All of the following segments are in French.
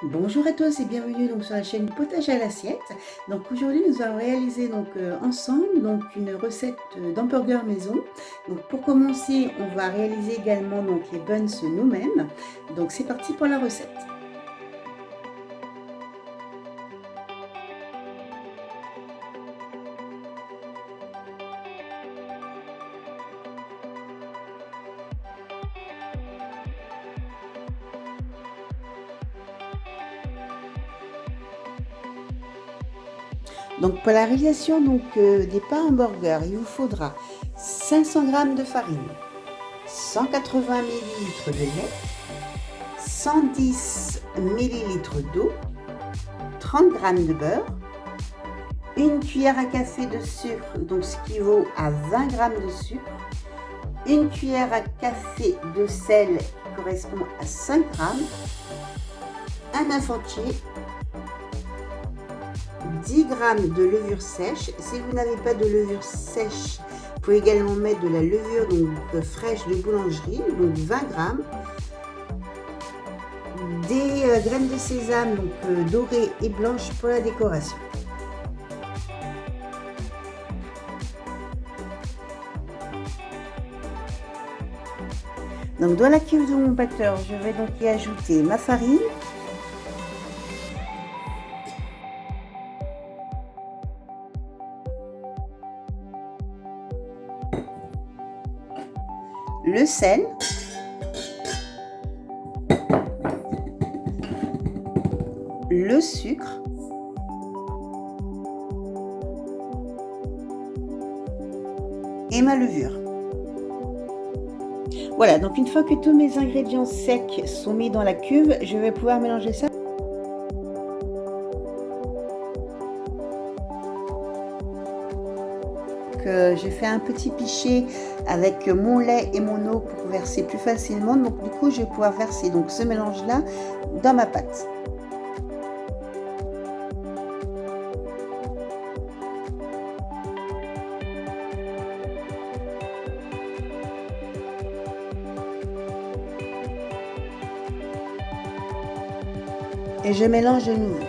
Bonjour à tous et bienvenue donc sur la chaîne du potage à l'assiette. Donc aujourd'hui nous allons réaliser ensemble une recette d'hamburger maison. Donc pour commencer, on va réaliser également les buns nous-mêmes. Donc c'est parti pour la recette. Donc pour la réalisation des pains hamburgers, il vous faudra 500 g de farine, 180 ml de lait, 110 ml d'eau, 30 g de beurre, une cuillère à café de sucre, donc ce qui vaut à 20 g de sucre, une cuillère à café de sel qui correspond à 5 g, un œuf entier, 10 g de levure sèche. Si vous n'avez pas de levure sèche, vous pouvez également mettre de la levure fraîche de boulangerie, donc 20 g, des graines de sésame dorées et blanches pour la décoration. Donc dans la cuve de mon batteur, je vais donc y ajouter ma farine, le sel, le sucre, et ma levure. Voilà, donc une fois que tous mes ingrédients secs sont mis dans la cuve, je vais pouvoir mélanger ça. J'ai fait un petit pichet avec mon lait et mon eau pour verser plus facilement. Donc du coup, je vais pouvoir verser ce mélange-là dans ma pâte. Et je mélange de nouveau.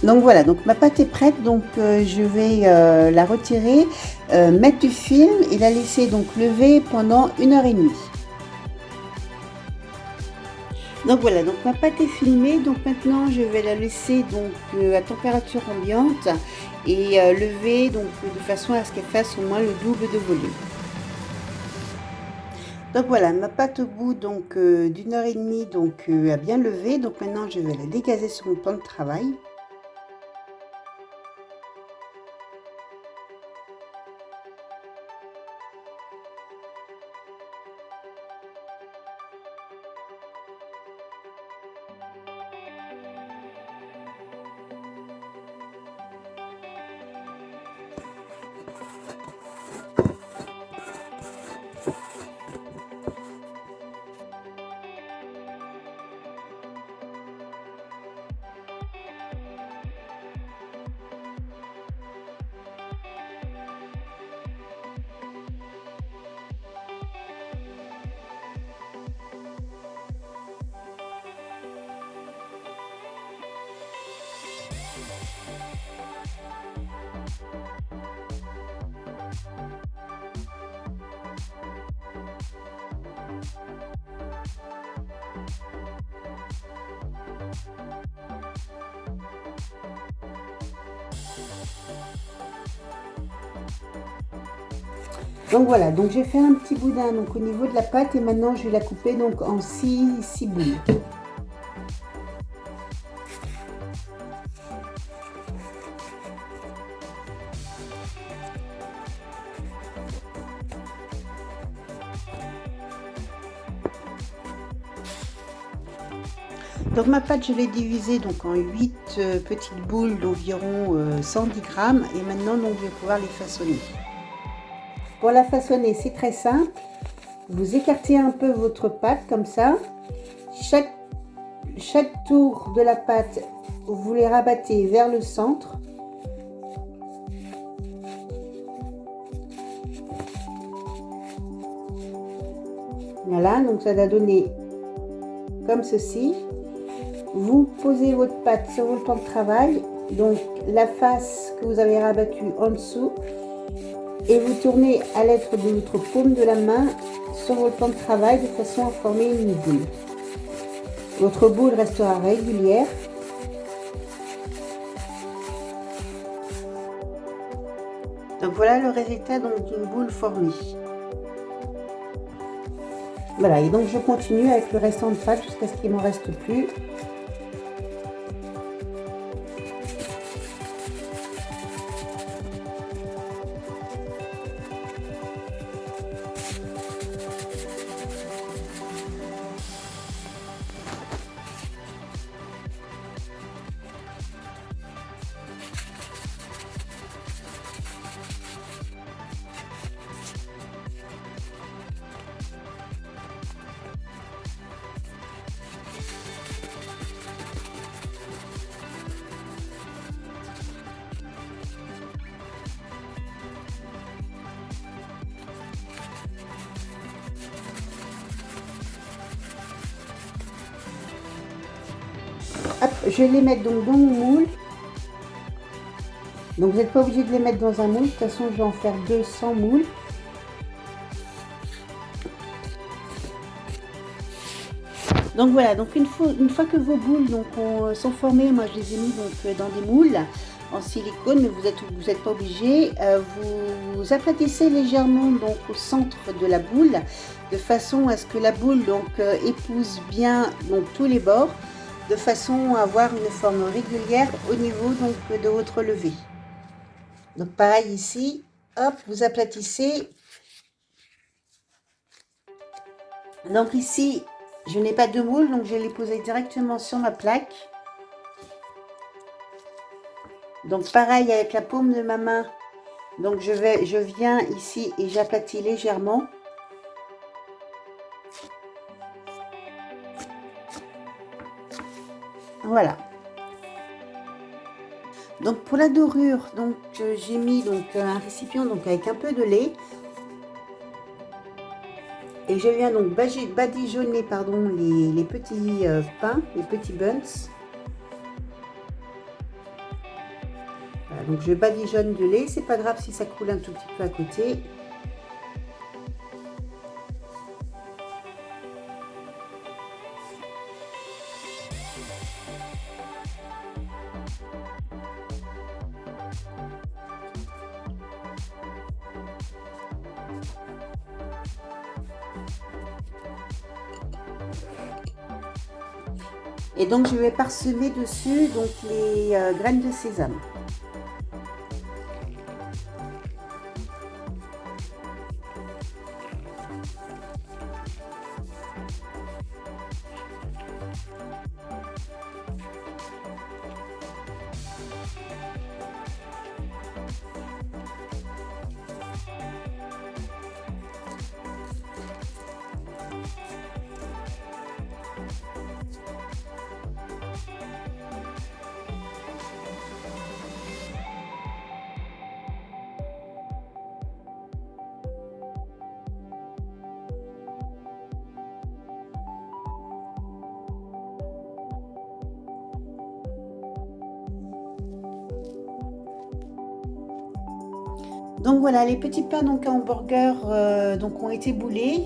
Donc voilà, donc ma pâte est prête, je vais la retirer, mettre du film et la laisser lever pendant 1h30. Donc voilà, donc ma pâte est filmée, donc maintenant je vais la laisser à température ambiante et lever de façon à ce qu'elle fasse au moins le double de volume. Donc voilà, ma pâte au bout d'1h30 a bien levé, donc maintenant je vais la dégazer sur mon plan de travail. Donc voilà, donc j'ai fait un petit boudin donc au niveau de la pâte et maintenant je vais la couper donc en 6 boules. Donc ma pâte, je l'ai divisée donc en 8 petites boules d'environ 110 grammes et maintenant donc je vais pouvoir les façonner. Pour la façonner, c'est très simple. Vous écartez un peu votre pâte comme ça. Chaque tour de la pâte, vous les rabattez vers le centre. Voilà, donc ça va donner comme ceci. Vous posez votre pâte sur votre plan de travail, donc la face que vous avez rabattue en dessous, et vous tournez à l'aide de votre paume de la main sur votre plan de travail de façon à former une boule. Votre boule restera régulière. Donc voilà le résultat d'une boule formée. Voilà, et donc je continue avec le restant de pâte jusqu'à ce qu'il ne m'en reste plus. Hop, je vais les mettre donc dans mon moule. Donc vous n'êtes pas obligé de les mettre dans un moule. De toute façon, je vais en faire 200 moules. Donc voilà, donc une fois que vos boules sont formées, moi je les ai mis donc dans des moules en silicone, mais vous êtes pas obligé. Vous aplatissez légèrement donc au centre de la boule, de façon à ce que la boule épouse bien donc tous les bords, de façon à avoir une forme régulière au niveau donc de votre levée. Donc pareil ici, hop, vous aplatissez. Donc ici, je n'ai pas de moule, donc je vais les poser directement sur ma plaque. Donc pareil avec la paume de ma main, donc je viens ici et j'aplatis légèrement. Voilà. Donc pour la dorure, donc j'ai mis donc un récipient donc avec un peu de lait. Et je viens donc badigeonner pardon, les petits pains, les petits buns. Voilà, donc je badigeonne de lait, c'est pas grave si ça coule un tout petit peu à côté. Et donc je vais parsemer dessus donc les graines de sésame. Donc voilà, les petits pains donc à hamburger donc ont été boulés.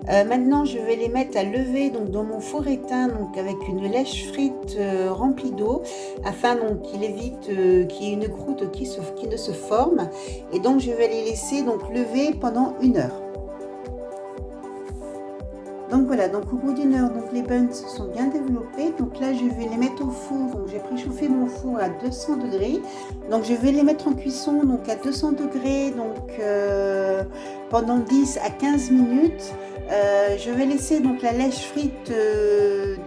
Maintenant, je vais les mettre à lever donc dans mon four éteint donc avec une lèche frite remplie d'eau afin donc qu'il évite qu'il y ait une croûte qui ne se forme. Et donc je vais les laisser donc lever pendant 1 heure. Donc voilà, donc au bout d'1 heure, donc les buns sont bien développés. Donc là, je vais les mettre au four. Donc j'ai préchauffé mon four à 200 degrés. Donc je vais les mettre en cuisson donc à 200 degrés donc pendant 10 à 15 minutes. Je vais laisser donc la lèche frite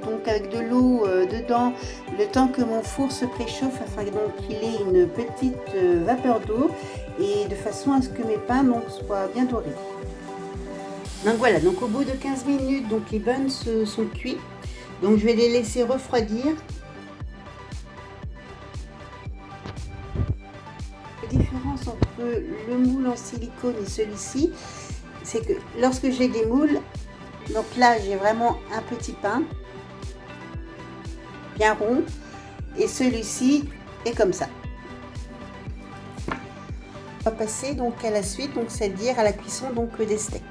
donc avec de l'eau dedans le temps que mon four se préchauffe afin donc qu'il ait une petite vapeur d'eau et de façon à ce que mes pains donc soient bien dorés. Donc voilà, donc au bout de 15 minutes, donc les buns sont cuits. Donc je vais les laisser refroidir. La différence entre le moule en silicone et celui-ci, c'est que lorsque j'ai des moules, donc là j'ai vraiment un petit pain, bien rond, et celui-ci est comme ça. On va passer donc à la suite, donc c'est-à-dire à la cuisson donc des steaks.